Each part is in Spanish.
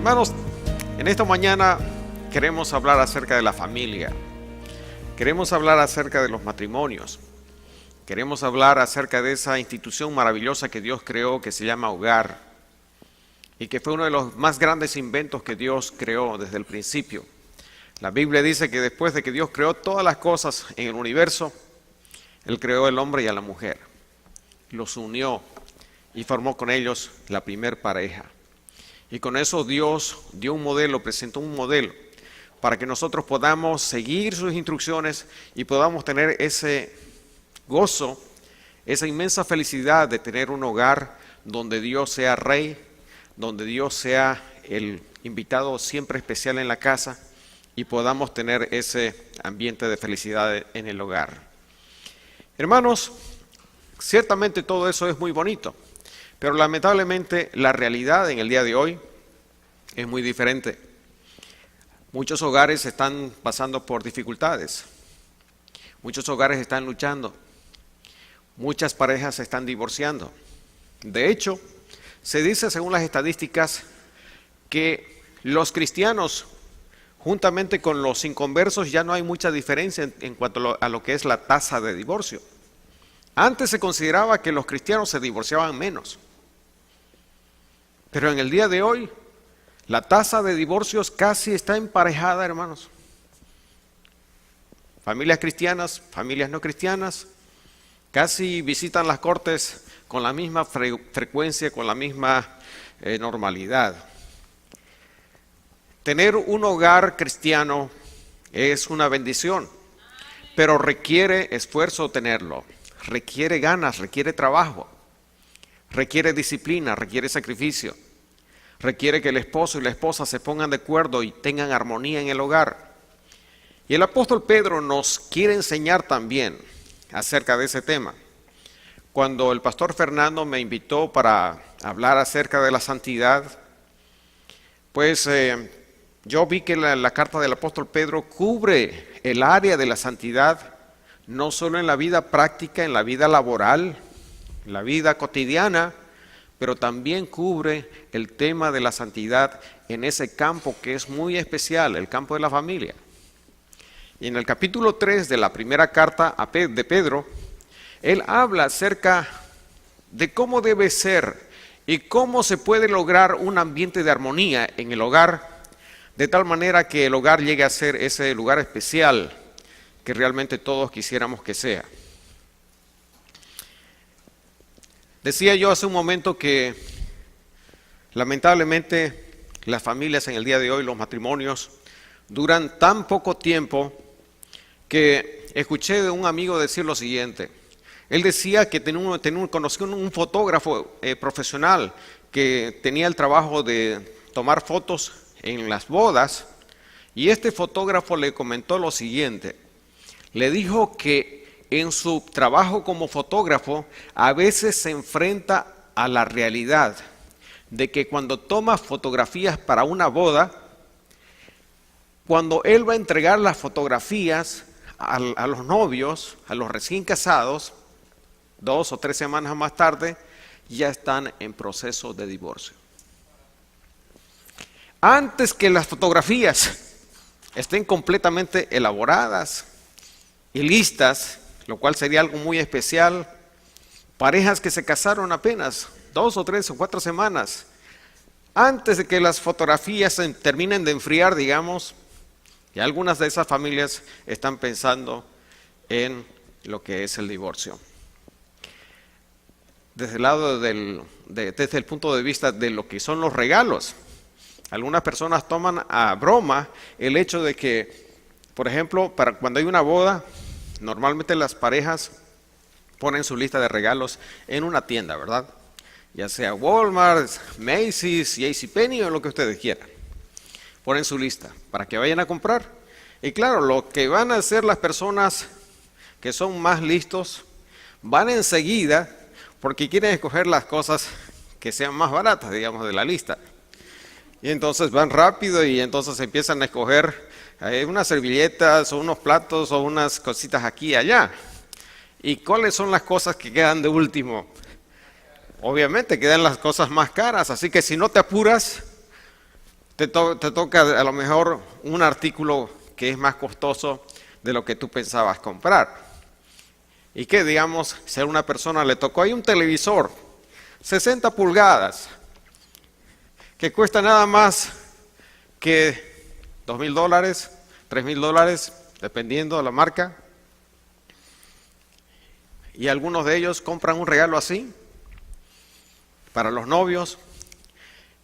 Hermanos, en esta mañana queremos hablar acerca de la familia. Queremos hablar acerca de los matrimonios. Queremos hablar acerca de esa institución maravillosa que Dios creó, que se llama hogar, y que fue uno de los más grandes inventos que Dios creó desde el principio. La Biblia dice que después de que Dios creó todas las cosas en el universo, Él creó al hombre y a la mujer, los unió y formó con ellos la primer pareja. Y con eso Dios dio un modelo, presentó un modelo para que nosotros podamos seguir sus instrucciones y podamos tener ese gozo, esa inmensa felicidad de tener un hogar donde Dios sea rey, donde Dios sea el invitado siempre especial en la casa y podamos tener ese ambiente de felicidad en el hogar. Hermanos, ciertamente todo eso es muy bonito, pero lamentablemente la realidad en el día de hoy es muy diferente. Muchos hogares están pasando por dificultades, muchos hogares están luchando, muchas parejas se están divorciando. De hecho, se dice según las estadísticas que los cristianos, juntamente con los inconversos, ya no hay mucha diferencia en cuanto a lo que es la tasa de divorcio. Antes se consideraba que los cristianos se divorciaban menos, pero en el día de hoy la tasa de divorcios casi está emparejada, hermanos. Familias cristianas, familias no cristianas, casi visitan las cortes con la misma frecuencia, con la misma normalidad. Tener un hogar cristiano es una bendición, pero requiere esfuerzo tenerlo, requiere ganas, requiere trabajo, requiere disciplina, requiere sacrificio, requiere que el esposo y la esposa se pongan de acuerdo y tengan armonía en el hogar. Y el apóstol Pedro nos quiere enseñar también acerca de ese tema. Cuando el pastor Fernando me invitó para hablar acerca de la santidad, pues yo vi que la carta del apóstol Pedro cubre el área de la santidad, no solo en la vida práctica, en la vida laboral, en la vida cotidiana, pero también cubre el tema de la santidad en ese campo que es muy especial, el campo de la familia. Y en el capítulo 3 de la primera carta de Pedro, él habla acerca de cómo debe ser y cómo se puede lograr un ambiente de armonía en el hogar, de tal manera que el hogar llegue a ser ese lugar especial que realmente todos quisiéramos que sea. Decía yo hace un momento que lamentablemente las familias en el día de hoy, los matrimonios, duran tan poco tiempo que escuché de un amigo decir lo siguiente. Él decía que conoció un fotógrafo profesional que tenía el trabajo de tomar fotos en las bodas, y este fotógrafo le comentó lo siguiente. Le dijo que en su trabajo como fotógrafo a veces se enfrenta a la realidad de que cuando toma fotografías para una boda, cuando él va a entregar las fotografías a los novios, a los recién casados, 2 o 3 semanas más tarde, ya están en proceso de divorcio. Antes que las fotografías estén completamente elaboradas y listas, lo cual sería algo muy especial, parejas que se casaron apenas 2 o 3 o 4 semanas, antes de que las fotografías terminen de enfriar, digamos, y algunas de esas familias están pensando en lo que es el divorcio. Desde el lado desde el punto de vista de lo que son los regalos, algunas personas toman a broma el hecho de que, por ejemplo, para cuando hay una boda, normalmente las parejas ponen su lista de regalos en una tienda, ¿verdad? Ya sea Walmart, Macy's, JCPenney o lo que ustedes quieran. Ponen su lista para que vayan a comprar. Y claro, lo que van a hacer las personas que son más listos, van enseguida porque quieren escoger las cosas que sean más baratas, digamos, de la lista. Y entonces van rápido y entonces empiezan a escoger unas servilletas o unos platos o unas cositas aquí y allá. ¿Y cuáles son las cosas que quedan de último? Obviamente quedan las cosas más caras, así que si no te apuras, te toca a lo mejor un artículo que es más costoso de lo que tú pensabas comprar. Y que, digamos, si a una persona le tocó ahí un televisor, 60 pulgadas, que cuesta nada más que $2,000, $3,000, dependiendo de la marca. Y algunos de ellos compran un regalo así, para los novios.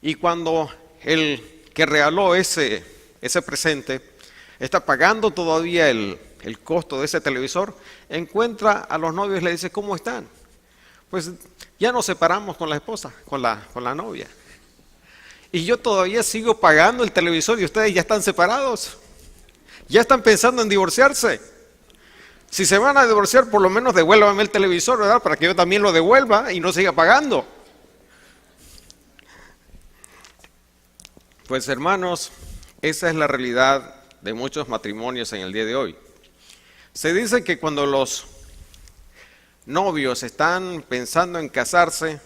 Y cuando el que regaló ese presente está pagando todavía el costo de ese televisor, encuentra a los novios y le dice, ¿cómo están? Pues ya nos separamos con la esposa, con la novia. Y yo todavía sigo pagando el televisor y ustedes ya están separados. Ya están pensando en divorciarse. Si se van a divorciar, por lo menos devuélvame el televisor, ¿verdad? Para que yo también lo devuelva y no siga pagando. Pues hermanos, esa es la realidad de muchos matrimonios en el día de hoy. Se dice que cuando los novios están pensando en casarse,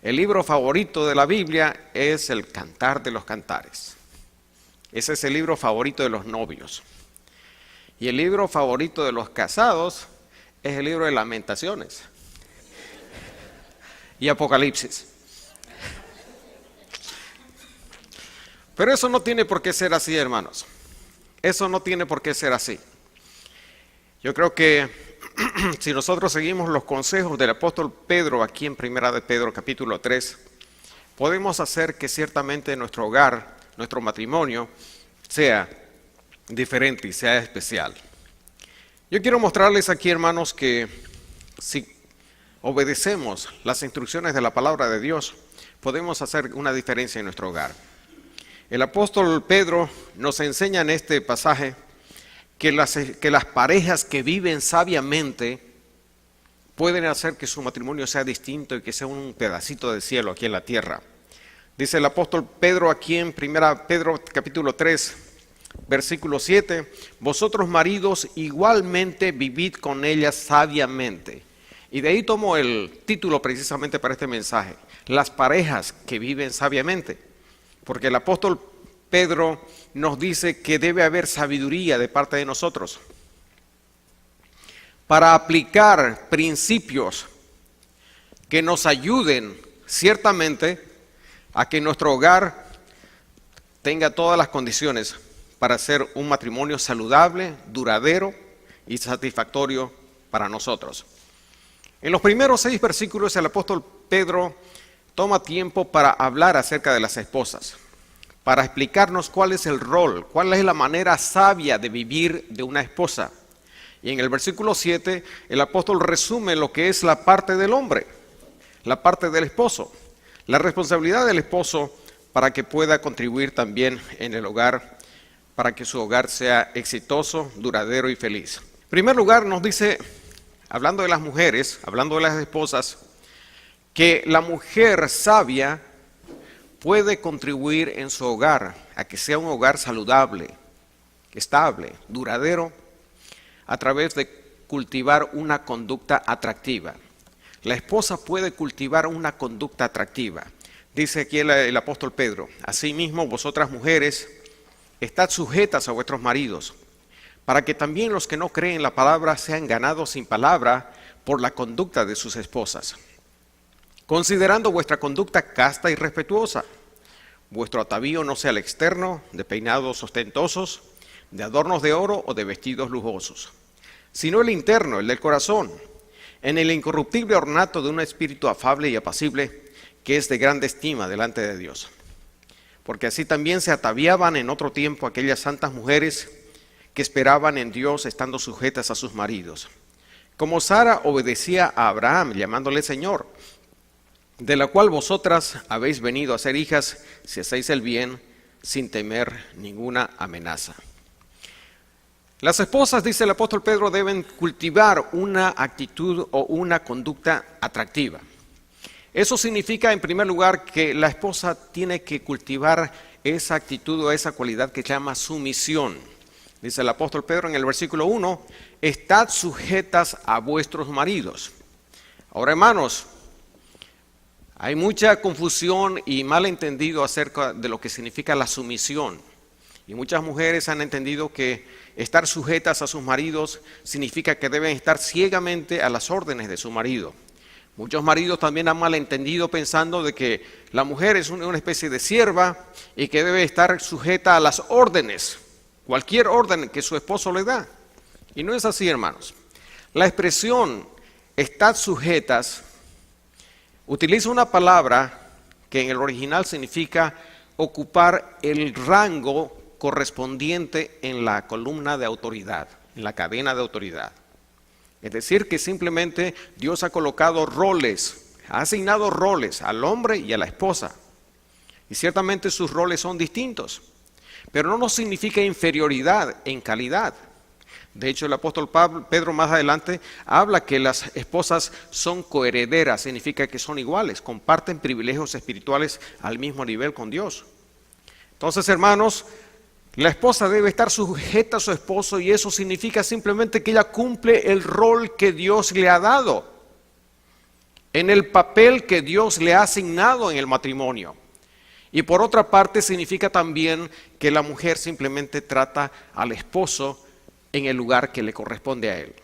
el libro favorito de la Biblia es el Cantar de los Cantares. Ese es el libro favorito de los novios. Y el libro favorito de los casados es el libro de Lamentaciones y Apocalipsis. Pero eso no tiene por qué ser así, hermanos. Eso no tiene por qué ser así. Yo creo que si nosotros seguimos los consejos del apóstol Pedro aquí en Primera de Pedro capítulo 3, podemos hacer que ciertamente nuestro hogar, nuestro matrimonio, sea diferente y sea especial. Yo quiero mostrarles aquí, hermanos, que si obedecemos las instrucciones de la palabra de Dios, podemos hacer una diferencia en nuestro hogar. El apóstol Pedro nos enseña en este pasaje que las parejas que viven sabiamente pueden hacer que su matrimonio sea distinto y que sea un pedacito de cielo aquí en la tierra. Dice el apóstol Pedro aquí en 1 Pedro capítulo 3, versículo 7, vosotros maridos igualmente vivid con ellas sabiamente. Y de ahí tomo el título precisamente para este mensaje, las parejas que viven sabiamente. Porque el apóstol Pedro nos dice que debe haber sabiduría de parte de nosotros para aplicar principios que nos ayuden ciertamente a que nuestro hogar tenga todas las condiciones para ser un matrimonio saludable, duradero y satisfactorio para nosotros. En los primeros 6 versículos el apóstol Pedro toma tiempo para hablar acerca de las esposas, para explicarnos cuál es el rol, cuál es la manera sabia de vivir de una esposa. Y en el versículo 7, el apóstol resume lo que es la parte del hombre, la parte del esposo, la responsabilidad del esposo para que pueda contribuir también en el hogar, para que su hogar sea exitoso, duradero y feliz. En primer lugar, nos dice, hablando de las mujeres, hablando de las esposas, que la mujer sabia puede contribuir en su hogar a que sea un hogar saludable, estable, duradero, a través de cultivar una conducta atractiva. La esposa puede cultivar una conducta atractiva. Dice aquí el apóstol Pedro, asimismo vosotras mujeres, estad sujetas a vuestros maridos, para que también los que no creen la palabra sean ganados sin palabra por la conducta de sus esposas, considerando vuestra conducta casta y respetuosa. Vuestro atavío no sea el externo, de peinados ostentosos, de adornos de oro o de vestidos lujosos, sino el interno, el del corazón, en el incorruptible ornato de un espíritu afable y apacible, que es de grande estima delante de Dios. Porque así también se ataviaban en otro tiempo aquellas santas mujeres que esperaban en Dios estando sujetas a sus maridos. Como Sara obedecía a Abraham, llamándole Señor, de la cual vosotras habéis venido a ser hijas si hacéis el bien sin temer ninguna amenaza. Las esposas, dice el apóstol Pedro, deben cultivar una actitud o una conducta atractiva. Eso significa, en primer lugar, que la esposa tiene que cultivar esa actitud o esa cualidad que se llama sumisión. Dice el apóstol Pedro en el versículo 1, estad sujetas a vuestros maridos. Ahora, hermanos, Hay mucha confusión y malentendido acerca de lo que significa la sumisión. Y muchas mujeres han entendido que estar sujetas a sus maridos significa que deben estar ciegamente a las órdenes de su marido. Muchos maridos también han malentendido pensando de que la mujer es una especie de sierva y que debe estar sujeta a las órdenes, cualquier orden que su esposo le da. Y no es así, hermanos. La expresión "estad sujetas" utiliza una palabra que en el original significa ocupar el rango correspondiente en la columna de autoridad, en la cadena de autoridad. Es decir, que simplemente Dios ha colocado roles, ha asignado roles al hombre y a la esposa. Y ciertamente sus roles son distintos, pero no significa inferioridad en calidad. De hecho, el apóstol Pedro más adelante habla que las esposas son coherederas, significa que son iguales, comparten privilegios espirituales al mismo nivel con Dios. Entonces, hermanos, la esposa debe estar sujeta a su esposo y eso significa simplemente que ella cumple el rol que Dios le ha dado, en el papel que Dios le ha asignado en el matrimonio. Y por otra parte significa también que la mujer simplemente trata al esposo en el lugar que le corresponde a él,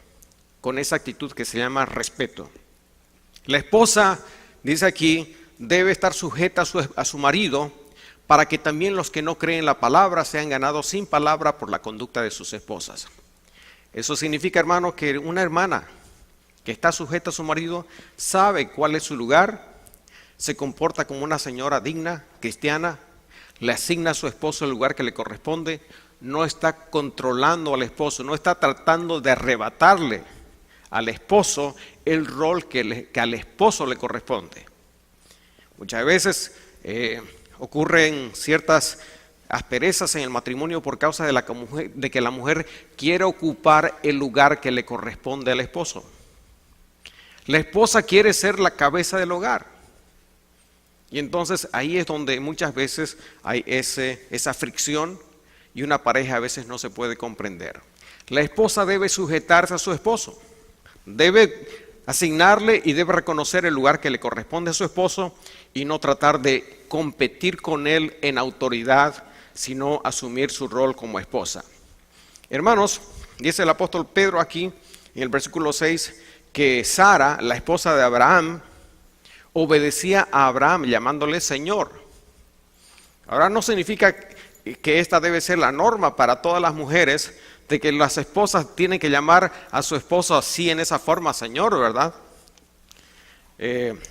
con esa actitud que se llama respeto. La esposa, dice aquí, debe estar sujeta a su marido, para que también los que no creen la palabra sean ganados sin palabra por la conducta de sus esposas. Eso significa, hermano, que una hermana que está sujeta a su marido sabe cuál es su lugar, se comporta como una señora digna, cristiana, le asigna a su esposo el lugar que le corresponde, no está controlando al esposo, no está tratando de arrebatarle al esposo el rol que al esposo le corresponde. Muchas veces ocurren ciertas asperezas en el matrimonio por causa de que la mujer quiere ocupar el lugar que le corresponde al esposo. La esposa quiere ser la cabeza del hogar. Y entonces ahí es donde muchas veces hay esa fricción y una pareja a veces no se puede comprender. La esposa debe sujetarse a su esposo, debe asignarle y debe reconocer el lugar que le corresponde a su esposo y no tratar de competir con él en autoridad, sino asumir su rol como esposa. Hermanos, dice el apóstol Pedro aquí en el versículo 6 que Sara, la esposa de Abraham, obedecía a Abraham llamándole Señor. Ahora no significa que esta debe ser la norma para todas las mujeres, de que las esposas tienen que llamar a su esposo así en esa forma, Señor, ¿verdad?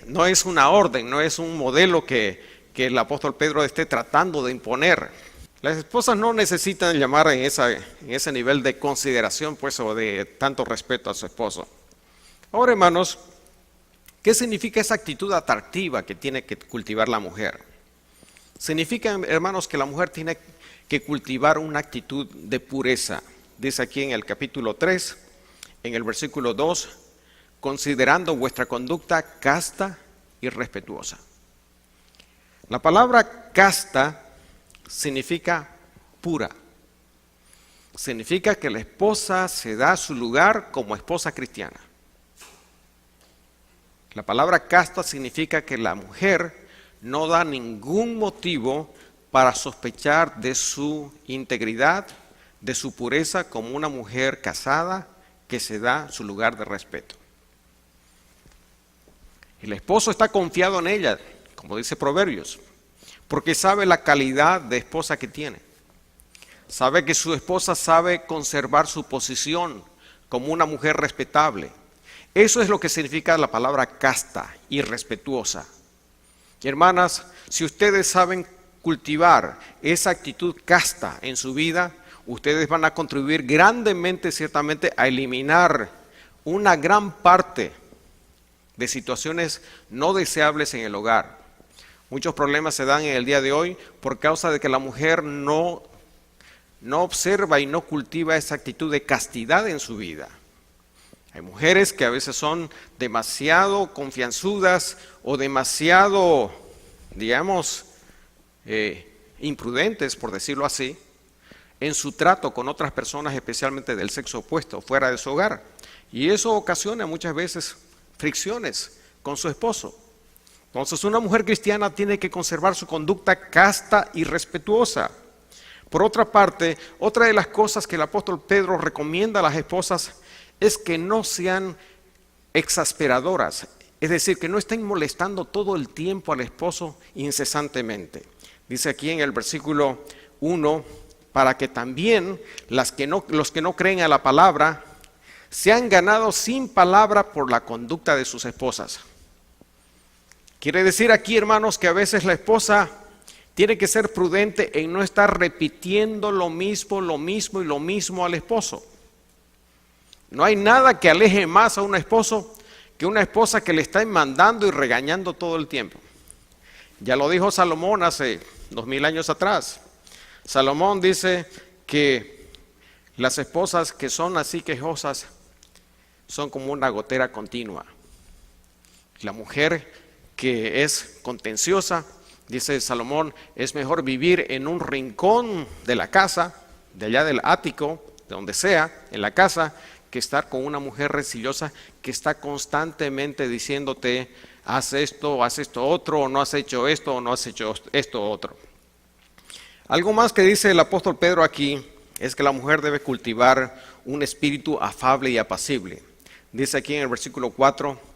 No es una orden, no es un modelo que el apóstol Pedro esté tratando de imponer. Las esposas no necesitan llamar en ese nivel de consideración, pues, o de tanto respeto a su esposo. Ahora, hermanos, ¿qué significa esa actitud atractiva que tiene que cultivar la mujer? Significa, hermanos, que la mujer tiene que cultivar una actitud de pureza. Dice aquí en el capítulo 3, en el versículo 2, considerando vuestra conducta casta y respetuosa. La palabra casta significa pura. Significa que la esposa se da su lugar como esposa cristiana. La palabra casta significa que la mujer no da ningún motivo para sospechar de su integridad, de su pureza como una mujer casada que se da su lugar de respeto. El esposo está confiado en ella, como dice Proverbios, porque sabe la calidad de esposa que tiene. Sabe que su esposa sabe conservar su posición como una mujer respetable. Eso es lo que significa la palabra casta y respetuosa. Y hermanas, si ustedes saben cultivar esa actitud casta en su vida, ustedes van a contribuir grandemente, ciertamente, a eliminar una gran parte de situaciones no deseables en el hogar. Muchos problemas se dan en el día de hoy por causa de que la mujer no observa y no cultiva esa actitud de castidad en su vida. Hay mujeres que a veces son demasiado confianzudas o demasiado, digamos, imprudentes, por decirlo así, en su trato con otras personas, especialmente del sexo opuesto, fuera de su hogar. Y eso ocasiona muchas veces fricciones con su esposo. Entonces, una mujer cristiana tiene que conservar su conducta casta y respetuosa. Por otra parte, otra de las cosas que el apóstol Pedro recomienda a las esposas es que no sean exasperadoras, es decir, que no estén molestando todo el tiempo al esposo incesantemente. Dice aquí en el versículo 1, para que también los que no creen a la palabra sean ganados sin palabra por la conducta de sus esposas. Quiere decir aquí, hermanos, que a veces la esposa tiene que ser prudente en no estar repitiendo lo mismo al esposo. No hay nada que aleje más a un esposo que una esposa que le está mandando y regañando todo el tiempo. Ya lo dijo Salomón hace 2000 años atrás. Salomón dice que las esposas que son así quejosas son como una gotera continua. La mujer que es contenciosa, dice Salomón, es mejor vivir en un rincón de la casa, de allá del ático, de donde sea, en la casa, que estar con una mujer rencillosa que está constantemente diciéndote, haz esto otro, o no has hecho esto, o no has hecho esto otro. Algo más que dice el apóstol Pedro aquí es que la mujer debe cultivar un espíritu afable y apacible. Dice aquí en el versículo 4,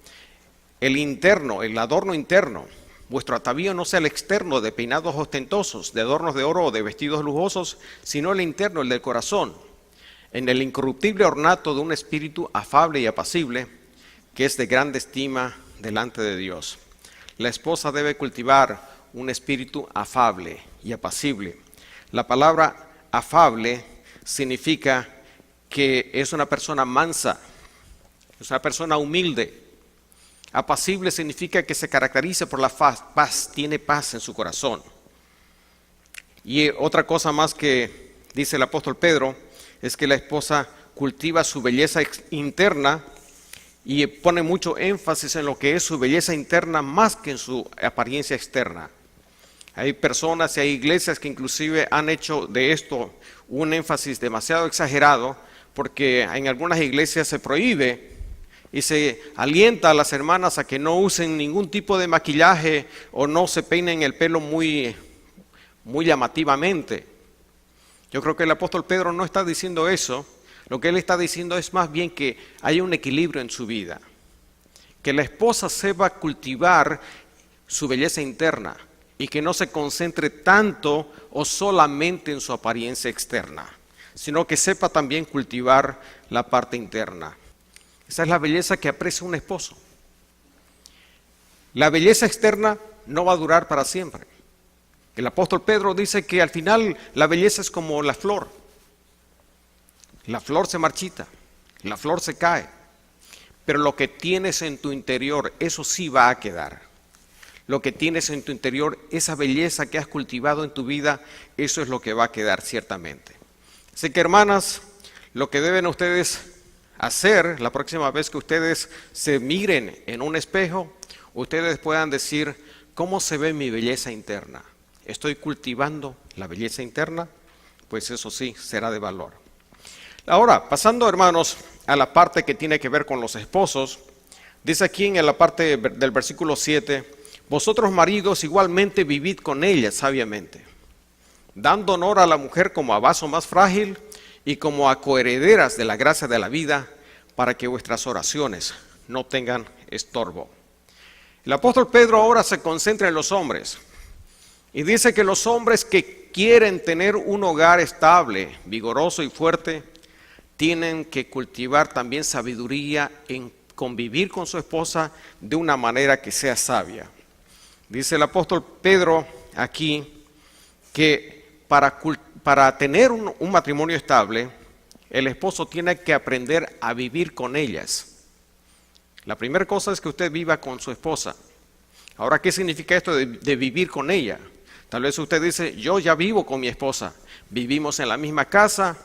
el adorno interno, vuestro atavío no sea el externo de peinados ostentosos, de adornos de oro o de vestidos lujosos, sino el interno, el del corazón, en el incorruptible ornato de un espíritu afable y apacible, que es de grande estima delante de Dios. La esposa debe cultivar un espíritu afable y apacible. La palabra afable significa que es una persona mansa, es una persona humilde. Apacible significa que se caracteriza por la paz, tiene paz en su corazón. Y otra cosa más que dice el apóstol Pedro es que la esposa cultiva su belleza interna y pone mucho énfasis en lo que es su belleza interna más que en su apariencia externa. Hay personas y hay iglesias que inclusive han hecho de esto un énfasis demasiado exagerado, porque en algunas iglesias se prohíbe y se alienta a las hermanas a que no usen ningún tipo de maquillaje o no se peinen el pelo muy llamativamente. Yo creo que el apóstol Pedro no está diciendo eso. Lo que él está diciendo es más bien que haya un equilibrio en su vida, que la esposa sepa cultivar su belleza interna y que no se concentre tanto o solamente en su apariencia externa, sino que sepa también cultivar la parte interna. Esa es la belleza que aprecia un esposo. La belleza externa no va a durar para siempre. El apóstol Pedro dice que al final la belleza es como la flor. La flor se marchita, la flor se cae, pero lo que tienes en tu interior, eso sí va a quedar. Lo que tienes en tu interior, esa belleza que has cultivado en tu vida, eso es lo que va a quedar ciertamente. Así que, hermanas, lo que deben ustedes hacer la próxima vez que ustedes se miren en un espejo, ustedes puedan decir, ¿cómo se ve mi belleza interna? ¿Estoy cultivando la belleza interna? Pues eso sí, será de valor. Ahora, pasando, hermanos, a la parte que tiene que ver con los esposos, dice aquí en la parte del versículo 7, vosotros maridos igualmente vivid con ella sabiamente, dando honor a la mujer como a vaso más frágil y como a coherederas de la gracia de la vida, para que vuestras oraciones no tengan estorbo. El apóstol Pedro ahora se concentra en los hombres y dice que los hombres que quieren tener un hogar estable, vigoroso y fuerte, tienen que cultivar también sabiduría en convivir con su esposa de una manera que sea sabia. Dice el apóstol Pedro aquí que para tener un matrimonio estable, el esposo tiene que aprender a vivir con ellas. La primera cosa es que usted viva con su esposa. Ahora, ¿qué significa esto de vivir con ella? Tal vez usted dice, yo ya vivo con mi esposa, vivimos en la misma casa,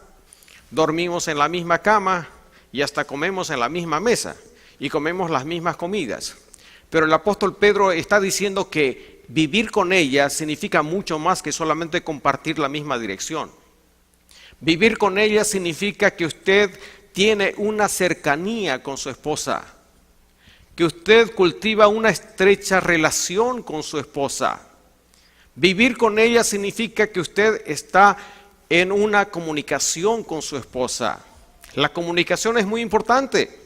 dormimos en la misma cama y hasta comemos en la misma mesa y comemos las mismas comidas. Pero el apóstol Pedro está diciendo que vivir con ella significa mucho más que solamente compartir la misma dirección. Vivir con ella significa que usted tiene una cercanía con su esposa, que usted cultiva una estrecha relación con su esposa. Vivir con ella significa que usted está en una comunicación con su esposa. La comunicación es muy importante.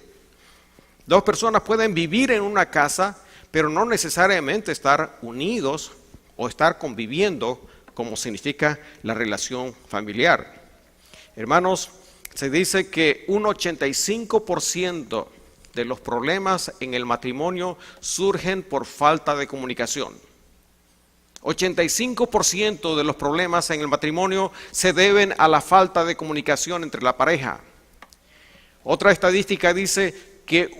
Dos personas pueden vivir en una casa, pero no necesariamente estar unidos o estar conviviendo, como significa la relación familiar. Hermanos, se dice que un 85% de los problemas en el matrimonio surgen por falta de comunicación. 85% de los problemas en el matrimonio se deben a la falta de comunicación entre la pareja. Otra estadística dice que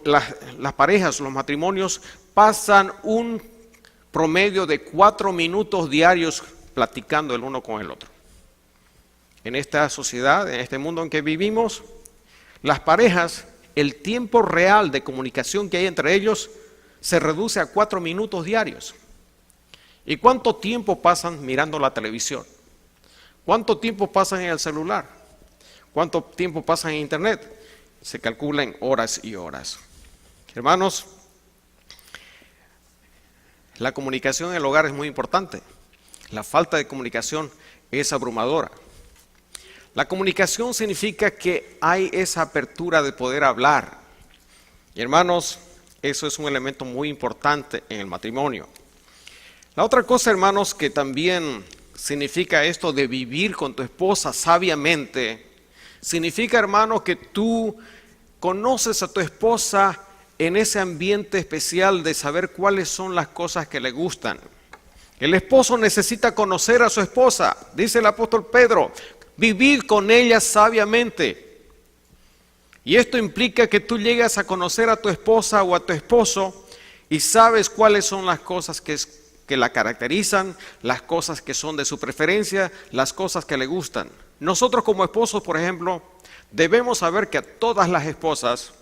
las parejas, los matrimonios, pasan un promedio de 4 minutos diarios platicando el uno con el otro. En esta sociedad, en este mundo en que vivimos, las parejas, el tiempo real de comunicación que hay entre ellos se reduce a 4 minutos diarios. ¿Y cuánto tiempo pasan mirando la televisión? ¿Cuánto tiempo pasan en el celular? ¿Cuánto tiempo pasan en internet? Se calcula en horas y horas. Hermanos, la comunicación en el hogar es muy importante. La falta de comunicación es abrumadora. La comunicación significa que hay esa apertura de poder hablar. Y hermanos, eso es un elemento muy importante en el matrimonio. La otra cosa, hermanos, que también significa esto de vivir con tu esposa sabiamente, significa, hermano, que tú conoces a tu esposa en ese ambiente especial de saber cuáles son las cosas que le gustan. El esposo necesita conocer a su esposa, dice el apóstol Pedro, vivir con ella sabiamente. Y esto implica que tú llegas a conocer a tu esposa o a tu esposo y sabes cuáles son las cosas que la caracterizan, las cosas que son de su preferencia, las cosas que le gustan. Nosotros como esposos, por ejemplo, debemos saber que a todas las esposas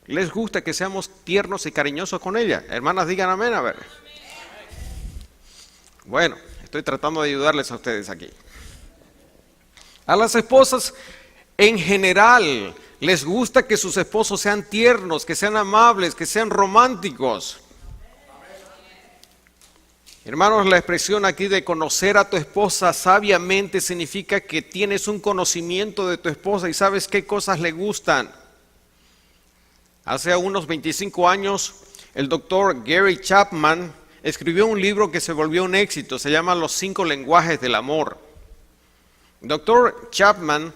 les gusta que seamos tiernos y cariñosos con ellas. Hermanas, digan amén, a ver. Bueno, estoy tratando de ayudarles a ustedes aquí. A las esposas en general les gusta que sus esposos sean tiernos, que sean amables, que sean románticos. Hermanos, la expresión aquí de conocer a tu esposa sabiamente significa que tienes un conocimiento de tu esposa y sabes qué cosas le gustan. Hace unos 25 años, el doctor Gary Chapman escribió un libro que se volvió un éxito, se llama Los 5 lenguajes del amor. El doctor Chapman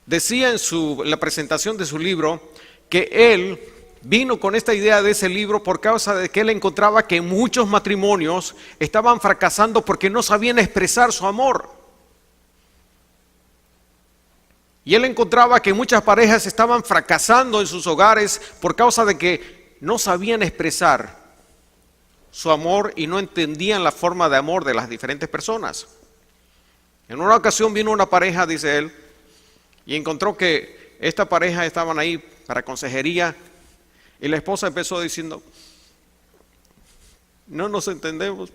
decía en la presentación de su libro que él vino con esta idea de ese libro por causa de que él encontraba que muchos matrimonios estaban fracasando porque no sabían expresar su amor. Y él encontraba que muchas parejas estaban fracasando en sus hogares por causa de que no sabían expresar su amor y no entendían la forma de amor de las diferentes personas. En una ocasión vino una pareja, dice él, y encontró que esta pareja estaban ahí para consejería. Y la esposa empezó diciendo, no nos entendemos,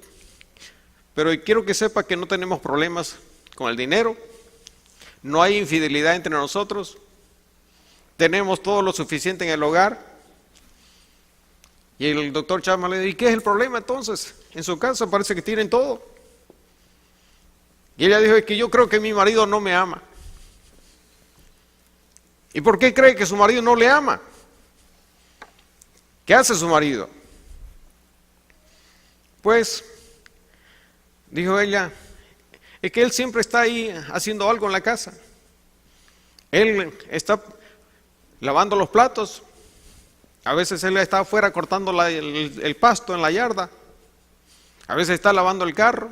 pero quiero que sepa que no tenemos problemas con el dinero, no hay infidelidad entre nosotros, tenemos todo lo suficiente en el hogar. Y el doctor Chapman le dijo, ¿y qué es el problema entonces? En su casa parece que tienen todo. Y ella dijo, es que yo creo que mi marido no me ama. ¿Y por qué cree que su marido no le ama? ¿Qué hace su marido? Pues, dijo ella, es que él siempre está ahí haciendo algo en la casa. Él está lavando los platos. A veces él está afuera cortando el pasto en la yarda. A veces está lavando el carro.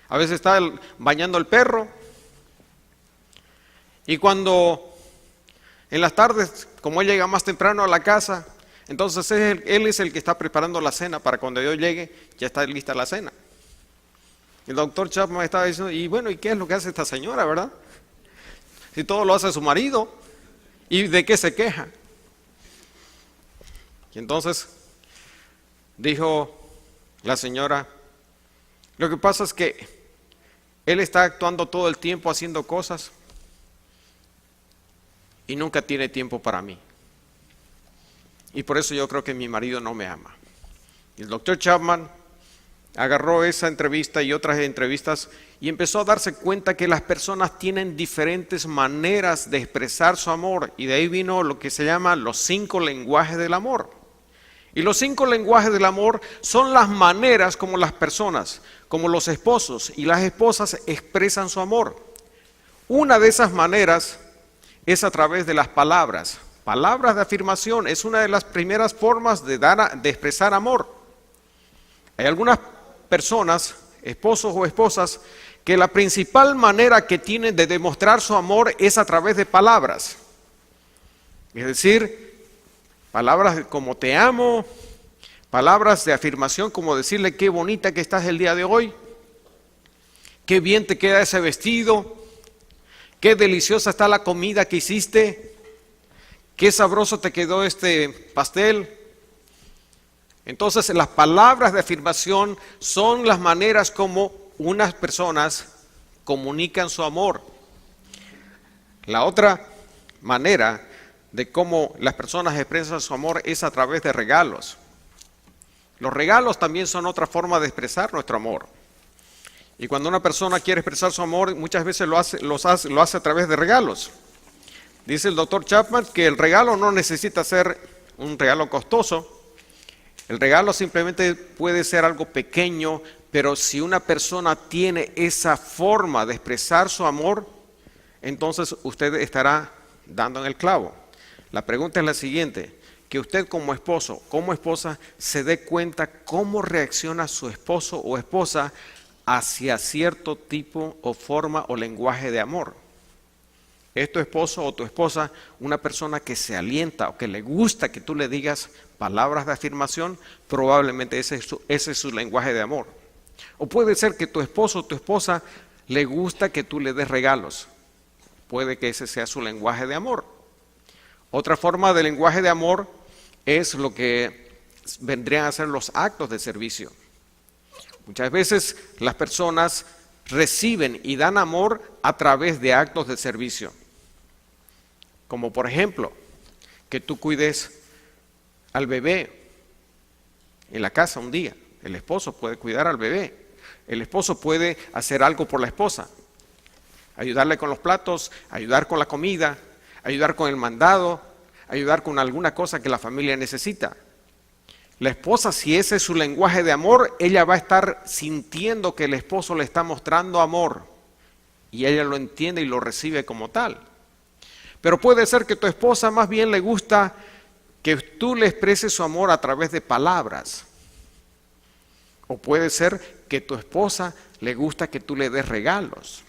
A veces está bañando el perro. Y cuando en las tardes, como él llega más temprano a la casa, entonces él es el que está preparando la cena para cuando yo llegue, ya está lista la cena. El doctor Chapman estaba diciendo, y bueno, ¿y qué es lo que hace esta señora, verdad? Si todo lo hace su marido, ¿y de qué se queja? Y entonces dijo la señora, lo que pasa es que él está actuando todo el tiempo haciendo cosas y nunca tiene tiempo para mí. y por eso yo creo que mi marido no me ama. Y el doctor Chapman agarró esa entrevista y otras entrevistas y empezó a darse cuenta que las personas tienen diferentes maneras de expresar su amor, y de ahí vino lo que se llama los 5 lenguajes del amor. Y los 5 lenguajes del amor son las maneras como las personas, como los esposos y las esposas expresan su amor. Una de esas maneras es a través de las palabras. Palabras de afirmación es una de las primeras formas de expresar amor. Hay algunas personas, esposos o esposas, que la principal manera que tienen de demostrar su amor es a través de palabras. Es decir, palabras como te amo, palabras de afirmación como decirle qué bonita que estás el día de hoy, qué bien te queda ese vestido, qué deliciosa está la comida que hiciste, qué sabroso te quedó este pastel. Entonces, las palabras de afirmación son las maneras como unas personas comunican su amor. La otra manera de cómo las personas expresan su amor es a través de regalos. Los regalos también son otra forma de expresar nuestro amor. Y cuando una persona quiere expresar su amor, muchas veces lo hace a través de regalos. Dice el doctor Chapman que el regalo no necesita ser un regalo costoso. El regalo simplemente puede ser algo pequeño, pero si una persona tiene esa forma de expresar su amor, entonces usted estará dando en el clavo. La pregunta es la siguiente: que usted como esposo, como esposa, se dé cuenta cómo reacciona su esposo o esposa hacia cierto tipo o forma o lenguaje de amor. ¿Es tu esposo o tu esposa una persona que se alienta o que le gusta que tú le digas palabras de afirmación? Probablemente ese es su lenguaje de amor. O puede ser que tu esposo o tu esposa le gusta que tú le des regalos. Puede que ese sea su lenguaje de amor. Otra forma de lenguaje de amor es lo que vendrían a ser los actos de servicio. Muchas veces las personas reciben y dan amor a través de actos de servicio. Como por ejemplo, que tú cuides al bebé en la casa un día. El esposo puede cuidar al bebé. El esposo puede hacer algo por la esposa. Ayudarle con los platos, ayudar con la comida, ayudar con el mandado, ayudar con alguna cosa que la familia necesita. La esposa, si ese es su lenguaje de amor, ella va a estar sintiendo que el esposo le está mostrando amor y ella lo entiende y lo recibe como tal. Pero puede ser que tu esposa más bien le gusta que tú le expreses su amor a través de palabras. O puede ser que tu esposa le gusta que tú le des regalos.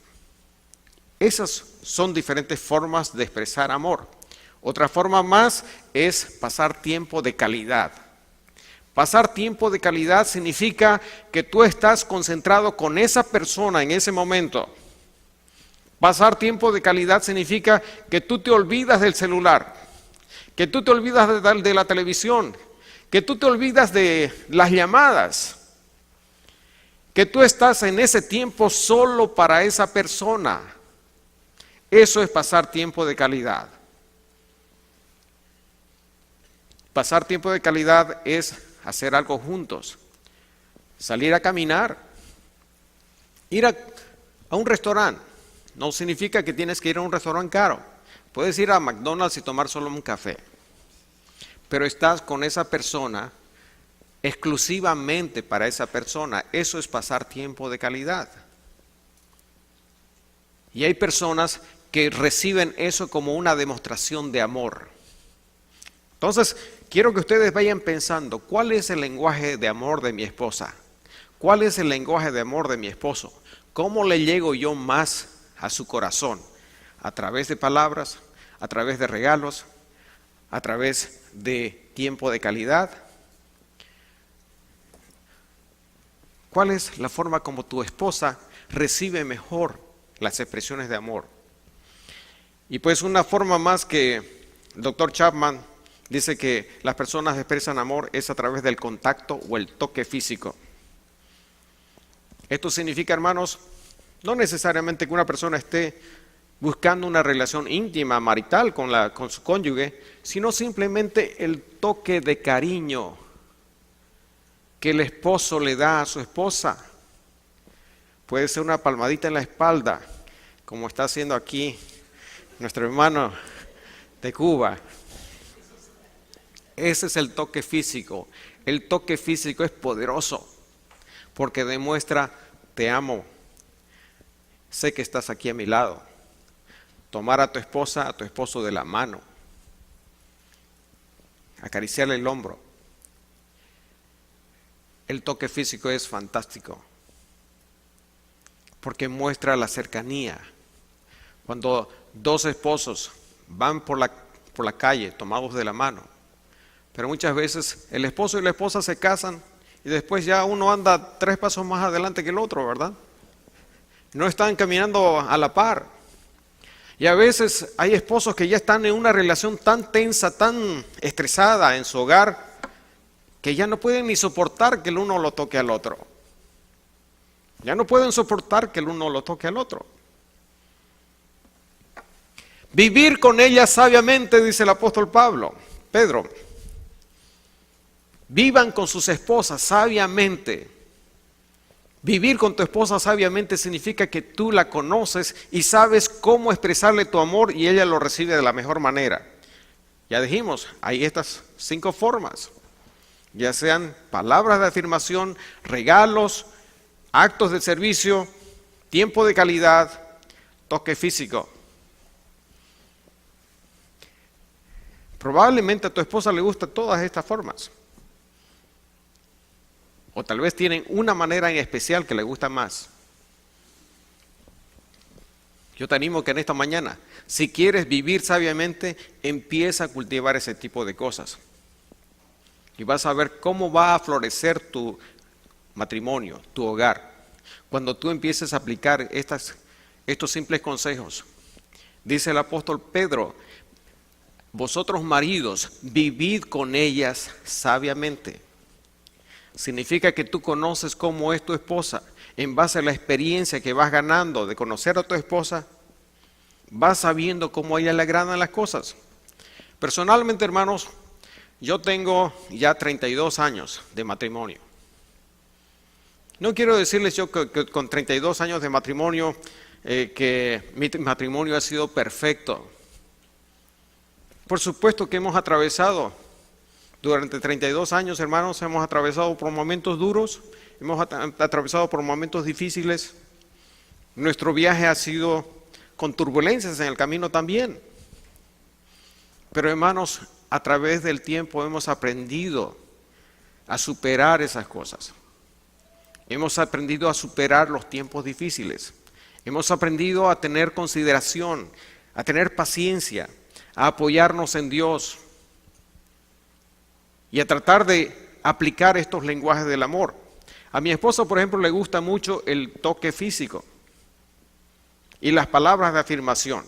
Esas son diferentes formas de expresar amor. Otra forma más es pasar tiempo de calidad. Pasar tiempo de calidad significa que tú estás concentrado con esa persona en ese momento. Pasar tiempo de calidad significa que tú te olvidas del celular, que tú te olvidas de la televisión, que tú te olvidas de las llamadas, que tú estás en ese tiempo solo para esa persona. Eso es pasar tiempo de calidad. Pasar tiempo de calidad es hacer algo juntos, salir a caminar, ir a un restaurante. No significa que tienes que ir a un restaurante caro. Puedes ir a McDonald's y tomar solo un café. Pero estás con esa persona exclusivamente para esa persona. Eso es pasar tiempo de calidad. Y hay personas que reciben eso como una demostración de amor. Entonces, quiero que ustedes vayan pensando, ¿cuál es el lenguaje de amor de mi esposa? ¿Cuál es el lenguaje de amor de mi esposo? ¿Cómo le llego yo más a su corazón? ¿A través de palabras? ¿A través de regalos? ¿A través de tiempo de calidad? ¿Cuál es la forma como tu esposa recibe mejor las expresiones de amor? Y pues una forma más que el doctor Chapman dice que las personas expresan amor es a través del contacto o el toque físico. Esto significa, hermanos, no necesariamente que una persona esté buscando una relación íntima, marital con su cónyuge, sino simplemente el toque de cariño que el esposo le da a su esposa. Puede ser una palmadita en la espalda, como está haciendo aquí nuestro hermano de Cuba. Ese es el toque físico. El toque físico es poderoso porque demuestra: te amo, sé que estás aquí a mi lado. Tomar a tu esposa, a tu esposo de la mano, acariciarle el hombro. El toque físico es fantástico porque muestra la cercanía. Cuando dos esposos van por la calle tomados de la mano, pero muchas veces el esposo y la esposa se casan y después ya uno anda 3 pasos más adelante que el otro, ¿verdad? No están caminando a la par. Y a veces hay esposos que ya están en una relación tan tensa, tan estresada en su hogar, que ya no pueden ni soportar que el uno lo toque al otro. Ya no pueden soportar que el uno lo toque al otro. Vivir con ella sabiamente, dice el apóstol Pedro. Vivan con sus esposas sabiamente. Vivir con tu esposa sabiamente significa que tú la conoces y sabes cómo expresarle tu amor y ella lo recibe de la mejor manera. Ya dijimos, hay estas 5 formas, ya sean palabras de afirmación, regalos, actos de servicio, tiempo de calidad, toque físico. Probablemente a tu esposa le gustan todas estas formas. O tal vez tienen una manera en especial que le gusta más. Yo te animo que en esta mañana, si quieres vivir sabiamente, empieza a cultivar ese tipo de cosas. Y vas a ver cómo va a florecer tu matrimonio, tu hogar. Cuando tú empieces a aplicar estos simples consejos. Dice el apóstol Pedro: vosotros maridos, vivid con ellas sabiamente. Significa que tú conoces cómo es tu esposa. En base a la experiencia que vas ganando de conocer a tu esposa, vas sabiendo cómo a ella le agradan las cosas. Personalmente, hermanos, yo tengo ya 32 años de matrimonio. No quiero decirles yo que con 32 años de matrimonio, que mi matrimonio ha sido perfecto. Por supuesto que hemos atravesado, durante 32 años, hermanos, hemos atravesado por momentos duros, hemos atravesado por momentos difíciles. Nuestro viaje ha sido con turbulencias en el camino también. Pero, hermanos, a través del tiempo hemos aprendido a superar esas cosas. Hemos aprendido a superar los tiempos difíciles. Hemos aprendido a tener consideración, a tener paciencia, a apoyarnos en Dios y a tratar de aplicar estos lenguajes del amor. A mi esposa, por ejemplo, le gusta mucho el toque físico y las palabras de afirmación.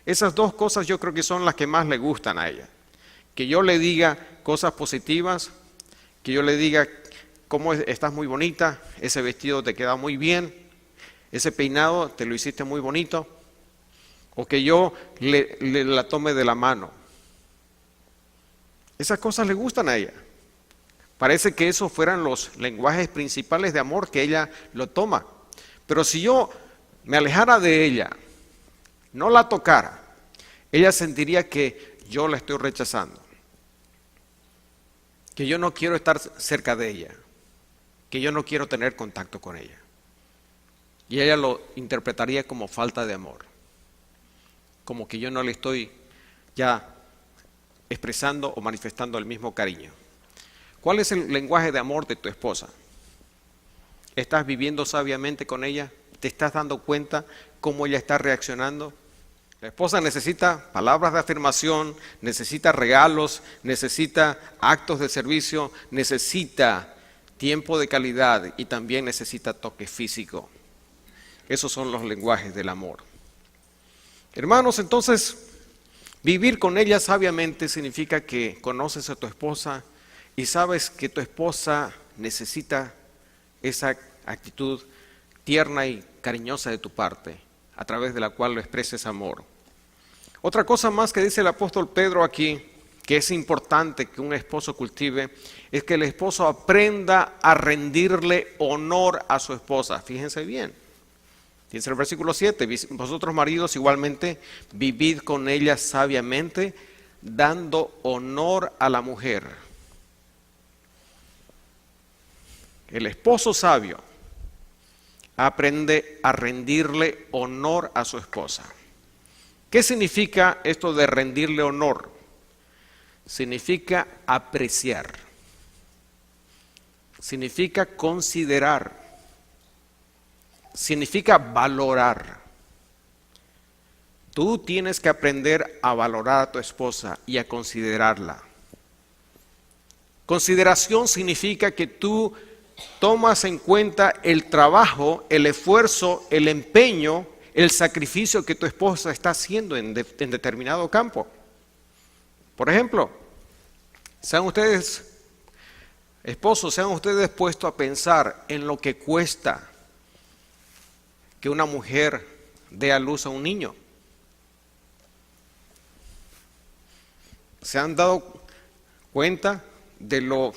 Esas 2 cosas yo creo que son las que más le gustan a ella. Que yo le diga cosas positivas, que yo le diga cómo estás muy bonita, ese vestido te queda muy bien, ese peinado te lo hiciste muy bonito, o que yo la tome de la mano. Esas cosas le gustan a ella. Parece que esos fueran los lenguajes principales de amor que ella lo toma. Pero si yo me alejara de ella, no la tocara, ella sentiría que yo la estoy rechazando, que yo no quiero estar cerca de ella, que yo no quiero tener contacto con ella. Y ella lo interpretaría como falta de amor, como que yo no le estoy ya expresando o manifestando el mismo cariño. ¿Cuál es el lenguaje de amor de tu esposa? ¿Estás viviendo sabiamente con ella? ¿Te estás dando cuenta cómo ella está reaccionando? La esposa necesita palabras de afirmación, necesita regalos, necesita actos de servicio, necesita tiempo de calidad y también necesita toque físico. Esos son los lenguajes del amor. Hermanos, entonces, vivir con ella sabiamente significa que conoces a tu esposa y sabes que tu esposa necesita esa actitud tierna y cariñosa de tu parte, a través de la cual lo expreses amor. Otra cosa más que dice el apóstol Pedro aquí, que es importante que un esposo cultive, es que el esposo aprenda a rendirle honor a su esposa. Fíjense bien. Dice el versículo 7, vosotros maridos igualmente vivid con ella sabiamente, dando honor a la mujer. El esposo sabio aprende a rendirle honor a su esposa. ¿Qué significa esto de rendirle honor? Significa apreciar, significa considerar, significa valorar. Tú tienes que aprender a valorar a tu esposa y a considerarla. Consideración significa que tú tomas en cuenta el trabajo, el esfuerzo, el empeño, el sacrificio que tu esposa está haciendo en determinado campo. Por ejemplo, sean ustedes, esposos, sean ustedes puestos a pensar en lo que cuesta que una mujer dé a luz a un niño. ¿Se han dado cuenta de lo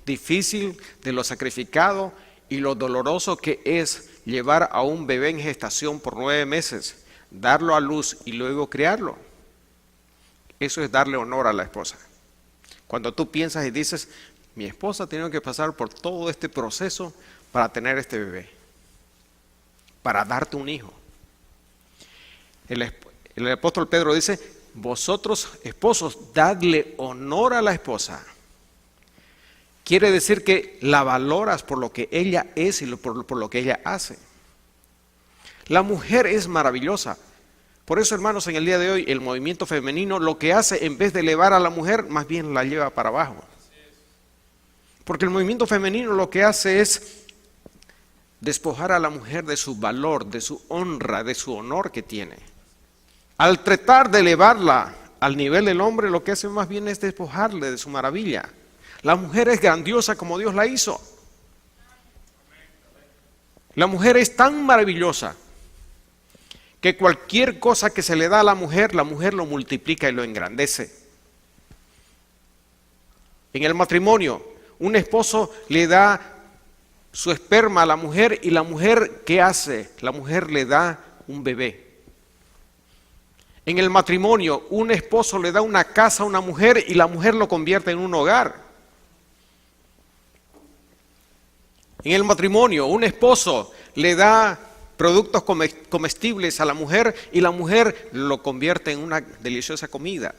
difícil, de lo sacrificado y lo doloroso que es llevar a un bebé en gestación por 9 meses, darlo a luz y luego criarlo? Eso es darle honor a la esposa. Cuando tú piensas y dices, mi esposa ha tenido que pasar por todo este proceso para tener este bebé, para darte un hijo. El apóstol Pedro dice, vosotros esposos, dadle honor a la esposa. Quiere decir que la valoras por lo que ella es y por lo que ella hace. La mujer es maravillosa. Por eso, hermanos, en el día de hoy el movimiento femenino lo que hace, en vez de elevar a la mujer, más bien la lleva para abajo. Porque el movimiento femenino lo que hace es despojar a la mujer de su valor, de su honra, de su honor que tiene. Al tratar de elevarla al nivel del hombre, lo que hace más bien es despojarle de su maravilla. La mujer es grandiosa como Dios la hizo. La mujer es tan maravillosa que cualquier cosa que se le da a la mujer lo multiplica y lo engrandece. En el matrimonio, un esposo le da su esperma a la mujer y la mujer, ¿qué hace? La mujer le da un bebé. En el matrimonio, un esposo le da una casa a una mujer y la mujer lo convierte en un hogar. En el matrimonio, un esposo le da productos comestibles a la mujer y la mujer lo convierte en una deliciosa comida.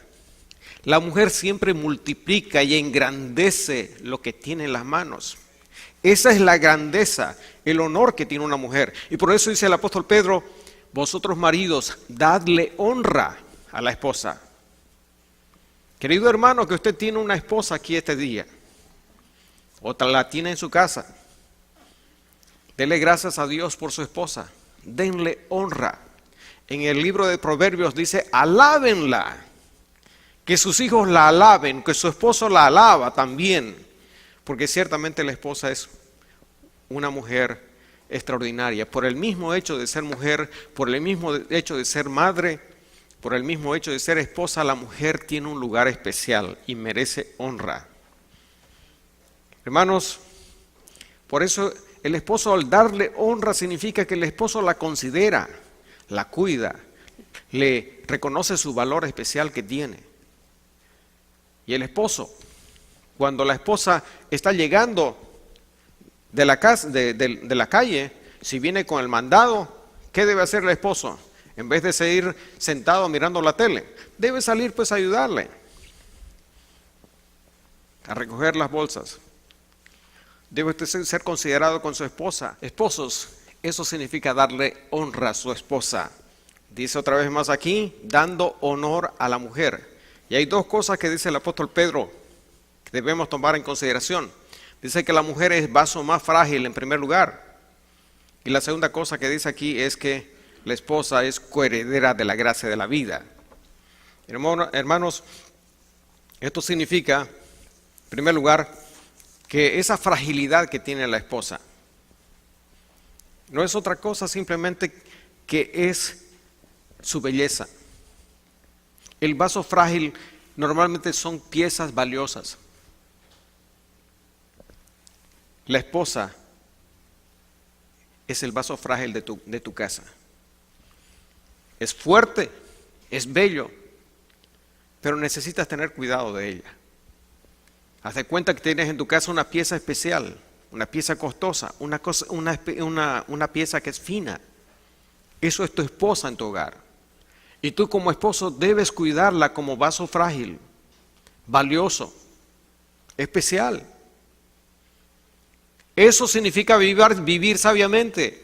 La mujer siempre multiplica y engrandece lo que tiene en las manos. Esa es la grandeza, el honor que tiene una mujer. Y por eso dice el apóstol Pedro, vosotros maridos, dadle honra a la esposa. Querido hermano, que usted tiene una esposa aquí este día, otra la tiene en su casa. Dele gracias a Dios por su esposa. Denle honra. En el libro de Proverbios dice, alábenla. Que sus hijos la alaben, que su esposo la alaba también. Porque ciertamente la esposa es una mujer extraordinaria. Por el mismo hecho de ser mujer, por el mismo hecho de ser madre, por el mismo hecho de ser esposa, la mujer tiene un lugar especial y merece honra. Hermanos, por eso el esposo, al darle honra, significa que el esposo la considera, la cuida, le reconoce su valor especial que tiene. Y el esposo, cuando la esposa está llegando de la casa, de la calle, si viene con el mandado, ¿qué debe hacer el esposo? En vez de seguir sentado mirando la tele, debe salir pues a ayudarle a recoger las bolsas. Debe usted ser considerado con su esposa. Esposos, eso significa darle honra a su esposa. Dice otra vez más aquí, dando honor a la mujer. Y hay 2 cosas que dice el apóstol Pedro que debemos tomar en consideración. Dice que la mujer es vaso más frágil en primer lugar. Y la segunda cosa que dice aquí es que la esposa es coheredera de la gracia de la vida. Hermanos, esto significa, en primer lugar, que esa fragilidad que tiene la esposa no es otra cosa simplemente que es su belleza. El vaso frágil normalmente son piezas valiosas. La esposa es el vaso frágil de tu casa. Es fuerte, es bello, pero necesitas tener cuidado de ella. Haz de cuenta que tienes en tu casa una pieza especial, una pieza costosa, una pieza que es fina. Eso es tu esposa en tu hogar. Y tú como esposo debes cuidarla como vaso frágil, valioso, especial. Eso significa vivir sabiamente.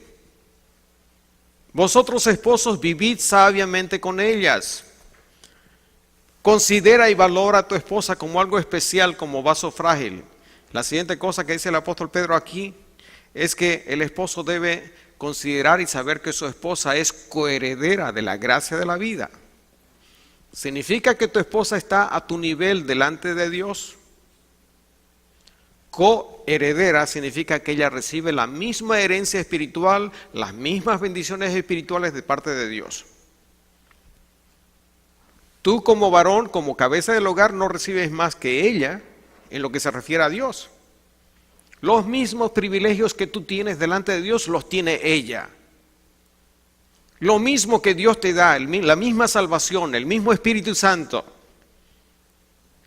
Vosotros esposos, vivid sabiamente con ellas. Considera y valora a tu esposa como algo especial, como vaso frágil. La siguiente cosa que dice el apóstol Pedro aquí es que el esposo debe considerar y saber que su esposa es coheredera de la gracia de la vida. Significa que tu esposa está a tu nivel delante de Dios. Coheredera significa que ella recibe la misma herencia espiritual, las mismas bendiciones espirituales de parte de Dios. Tú como varón, como cabeza del hogar, no recibes más que ella en lo que se refiere a Dios. Los mismos privilegios que tú tienes delante de Dios los tiene ella. Lo mismo que Dios te da, la misma salvación, el mismo Espíritu Santo,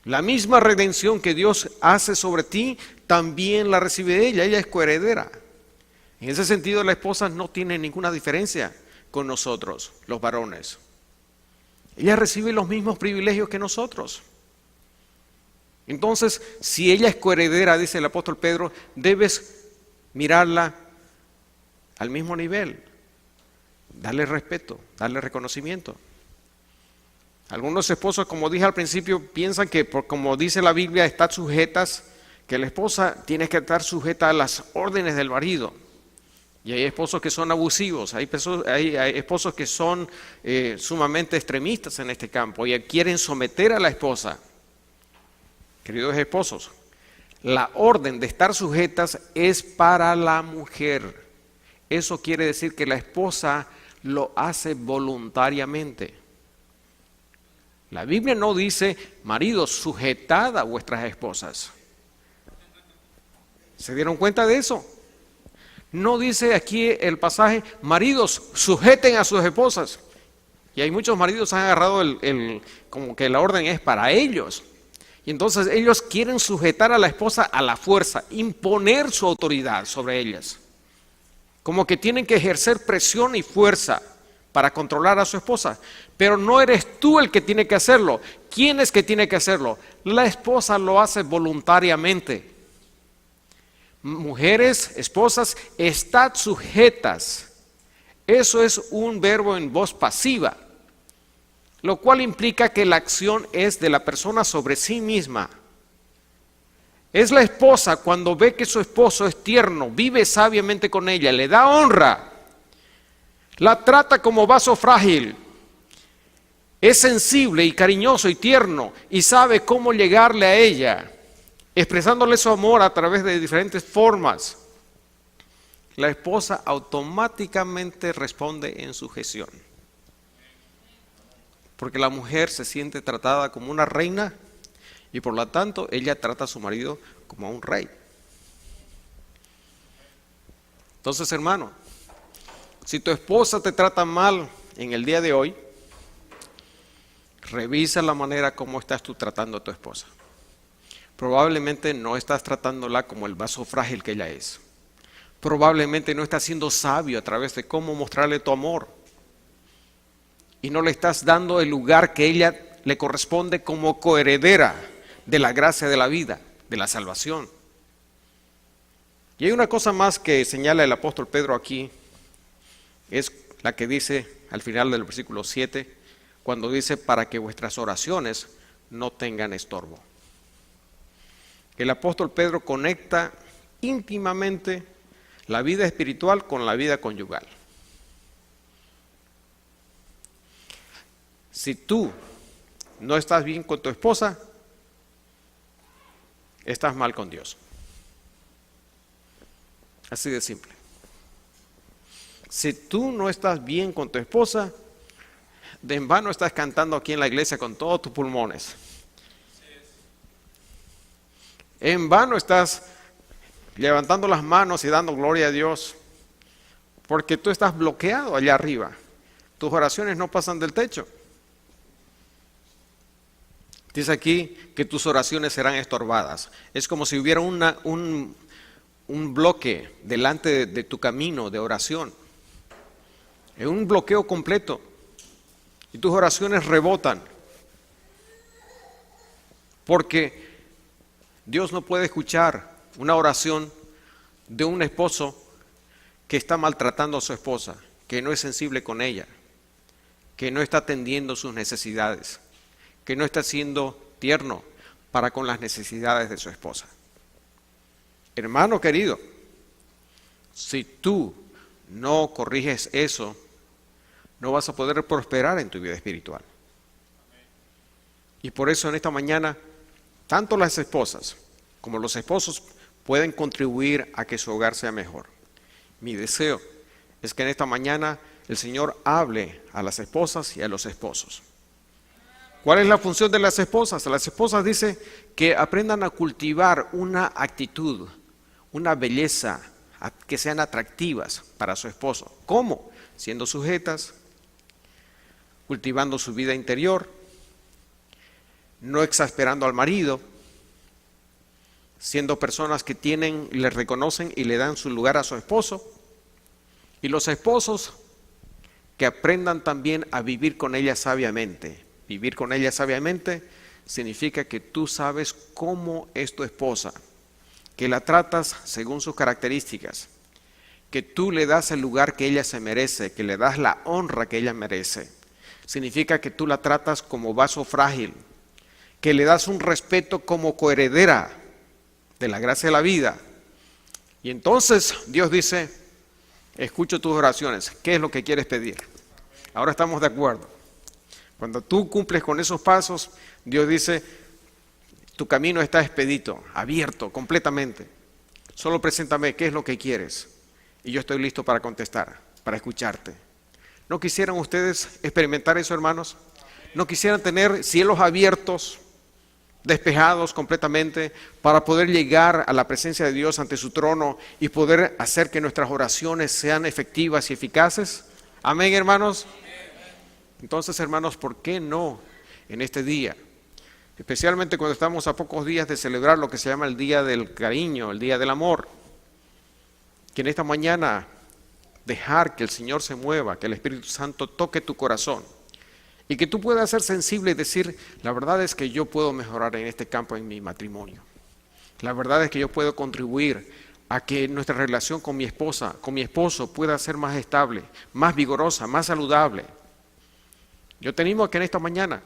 la misma redención que Dios hace sobre ti, también la recibe ella. Ella es coheredera. En ese sentido, la esposa no tiene ninguna diferencia con nosotros, los varones. Ella recibe los mismos privilegios que nosotros. Entonces, si ella es coheredera, dice el apóstol Pedro, debes mirarla al mismo nivel, darle respeto, darle reconocimiento. Algunos esposos, como dije al principio, piensan que, como dice la Biblia, están sujetas, que la esposa tiene que estar sujeta a las órdenes del marido. Y hay esposos que son abusivos, hay esposos que son sumamente extremistas en este campo y quieren someter a la esposa. Queridos esposos, la orden de estar sujetas es para la mujer. Eso quiere decir que la esposa lo hace voluntariamente. La Biblia no dice, maridos, sujetad a vuestras esposas. ¿Se dieron cuenta de eso? No dice aquí el pasaje, maridos, sujeten a sus esposas. Y hay muchos maridos que han agarrado como que la orden es para ellos. Y entonces ellos quieren sujetar a la esposa a la fuerza, imponer su autoridad sobre ellas. Como que tienen que ejercer presión y fuerza para controlar a su esposa. Pero no eres tú el que tiene que hacerlo. ¿Quién es que tiene que hacerlo? La esposa lo hace voluntariamente. Mujeres, esposas, estad sujetas. Eso es un verbo en voz pasiva, lo cual implica que la acción es de la persona sobre sí misma. Es la esposa cuando ve que su esposo es tierno, vive sabiamente con ella, le da honra, la trata como vaso frágil, es sensible y cariñoso y tierno y sabe cómo llegarle a ella, expresándole su amor a través de diferentes formas. La esposa automáticamente responde en sujeción. Porque la mujer se siente tratada como una reina y por lo tanto ella trata a su marido como a un rey. Entonces, hermano, si tu esposa te trata mal en el día de hoy, revisa la manera como estás tú tratando a tu esposa. Probablemente no estás tratándola como el vaso frágil que ella es. Probablemente no estás siendo sabio a través de cómo mostrarle tu amor. Y no le estás dando el lugar que ella le corresponde como coheredera de la gracia de la vida, de la salvación. Y hay una cosa más que señala el apóstol Pedro aquí, es la que dice al final del versículo 7, cuando dice, para que vuestras oraciones no tengan estorbo. El apóstol Pedro conecta íntimamente la vida espiritual con la vida conyugal. Si tú no estás bien con tu esposa, estás mal con Dios. Así de simple. Si tú no estás bien con tu esposa, de en vano estás cantando aquí en la iglesia con todos tus pulmones. En vano estás levantando las manos y dando gloria a Dios, porque tú estás bloqueado allá arriba. Tus oraciones no pasan del techo. Dice aquí que tus oraciones serán estorbadas. Es como si hubiera un bloque delante de tu camino de oración. Es un bloqueo completo. Y tus oraciones rebotan. Porque Dios no puede escuchar una oración de un esposo que está maltratando a su esposa, que no es sensible con ella, que no está atendiendo sus necesidades, que no está siendo tierno para con las necesidades de su esposa. Hermano querido, si tú no corriges eso, no vas a poder prosperar en tu vida espiritual. Y por eso en esta mañana, tanto las esposas como los esposos pueden contribuir a que su hogar sea mejor. Mi deseo es que en esta mañana el Señor hable a las esposas y a los esposos. ¿Cuál es la función de las esposas? Las esposas dice que aprendan a cultivar una actitud, una belleza, que sean atractivas para su esposo. ¿Cómo? Siendo sujetas, cultivando su vida interior, no exasperando al marido, siendo personas que le reconocen y le dan su lugar a su esposo. Y los esposos que aprendan también a vivir con ella sabiamente. Vivir con ella sabiamente significa que tú sabes cómo es tu esposa, que la tratas según sus características, que tú le das el lugar que ella se merece, que le das la honra que ella merece. Significa que tú la tratas como vaso frágil, que le das un respeto como coheredera de la gracia de la vida. Y entonces Dios dice, escucho tus oraciones, ¿qué es lo que quieres pedir? Ahora estamos de acuerdo. Cuando tú cumples con esos pasos, Dios dice, tu camino está expedito, abierto completamente. Solo preséntame qué es lo que quieres y yo estoy listo para contestar, para escucharte. ¿No quisieran ustedes experimentar eso, hermanos? ¿No quisieran tener cielos abiertos, despejados completamente, para poder llegar a la presencia de Dios ante su trono y poder hacer que nuestras oraciones sean efectivas y eficaces? Amén, hermanos. Entonces, hermanos, ¿por qué no en este día? Especialmente cuando estamos a pocos días de celebrar lo que se llama el Día del Cariño, el Día del Amor. Que en esta mañana dejar que el Señor se mueva, que el Espíritu Santo toque tu corazón. Y que tú puedas ser sensible y decir, la verdad es que yo puedo mejorar en este campo en mi matrimonio. La verdad es que yo puedo contribuir a que nuestra relación con mi esposa, con mi esposo pueda ser más estable, más vigorosa, más saludable. Yo te animo a que en esta mañana,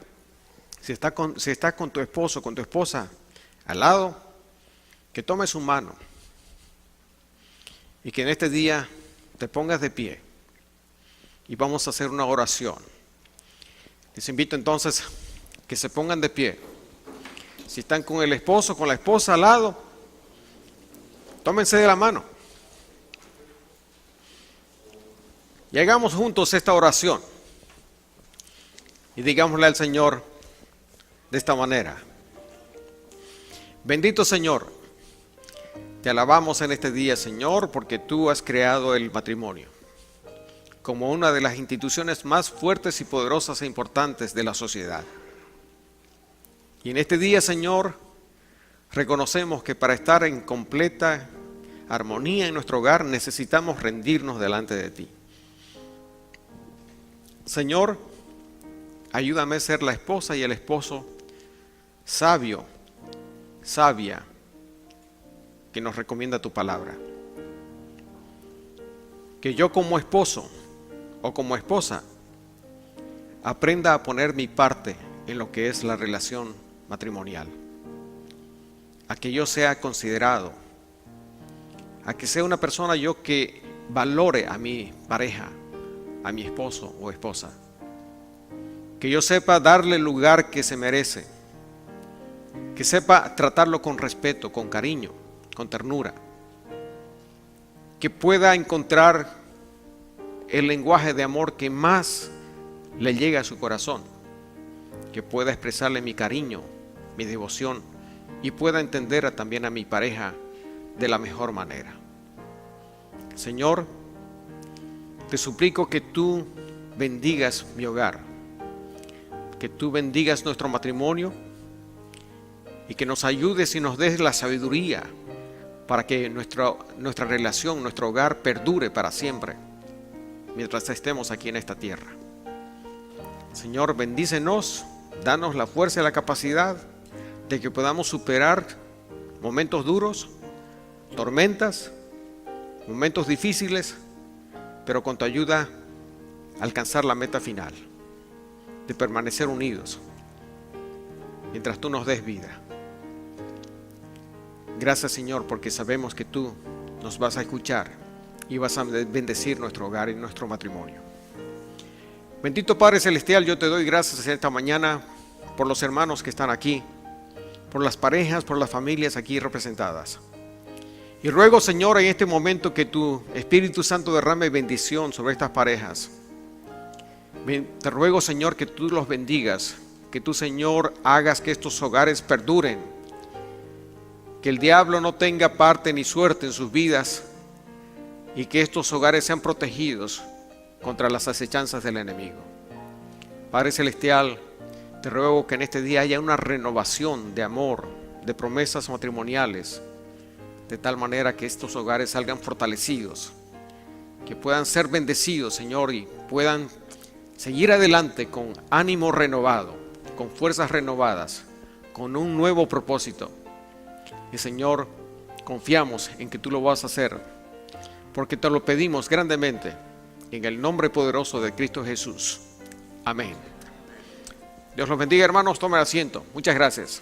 si estás con tu esposo, con tu esposa al lado, que tomes su mano y que en este día te pongas de pie y vamos a hacer una oración. Les invito entonces que se pongan de pie. Si están con el esposo, con la esposa al lado, tómense de la mano y hagamos juntos esta oración. Y digámosle al Señor de esta manera: bendito Señor, te alabamos en este día, Señor, porque tú has creado el matrimonio como una de las instituciones más fuertes y poderosas e importantes de la sociedad. Y en este día, Señor, reconocemos que para estar en completa armonía en nuestro hogar necesitamos rendirnos delante de ti. Señor, ayúdame a ser la esposa y el esposo sabio, sabia, que nos recomienda tu palabra. Que yo como esposo o como esposa aprenda a poner mi parte en lo que es la relación matrimonial. A que yo sea considerado, a que sea una persona yo que valore a mi pareja, a mi esposo o esposa. Que yo sepa darle el lugar que se merece, que sepa tratarlo con respeto, con cariño, con ternura, que pueda encontrar el lenguaje de amor que más le llega a su corazón, que pueda expresarle mi cariño, mi devoción y pueda entender también a mi pareja de la mejor manera. Señor, te suplico que tú bendigas mi hogar, que tú bendigas nuestro matrimonio y que nos ayudes y nos des la sabiduría para que nuestra relación, nuestro hogar perdure para siempre mientras estemos aquí en esta tierra. Señor, bendícenos, danos la fuerza y la capacidad de que podamos superar momentos duros, tormentas, momentos difíciles, pero con tu ayuda alcanzar la meta final, de permanecer unidos mientras tú nos des vida. Gracias, Señor, porque sabemos que tú nos vas a escuchar y vas a bendecir nuestro hogar y nuestro matrimonio. Bendito Padre Celestial, yo te doy gracias en esta mañana por los hermanos que están aquí, por las parejas, por las familias aquí representadas. Y ruego, Señor, en este momento que tu Espíritu Santo derrame bendición sobre estas parejas. Te ruego, Señor, que tú los bendigas, que tú, Señor, hagas que estos hogares perduren, que el diablo no tenga parte ni suerte en sus vidas y que estos hogares sean protegidos contra las acechanzas del enemigo. Padre Celestial, te ruego que en este día haya una renovación de amor, de promesas matrimoniales, de tal manera que estos hogares salgan fortalecidos, que puedan ser bendecidos, Señor, y puedan seguir adelante con ánimo renovado, con fuerzas renovadas, con un nuevo propósito. Y Señor, confiamos en que tú lo vas a hacer, porque te lo pedimos grandemente, en el nombre poderoso de Cristo Jesús. Amén. Dios los bendiga, hermanos, tomen asiento. Muchas gracias.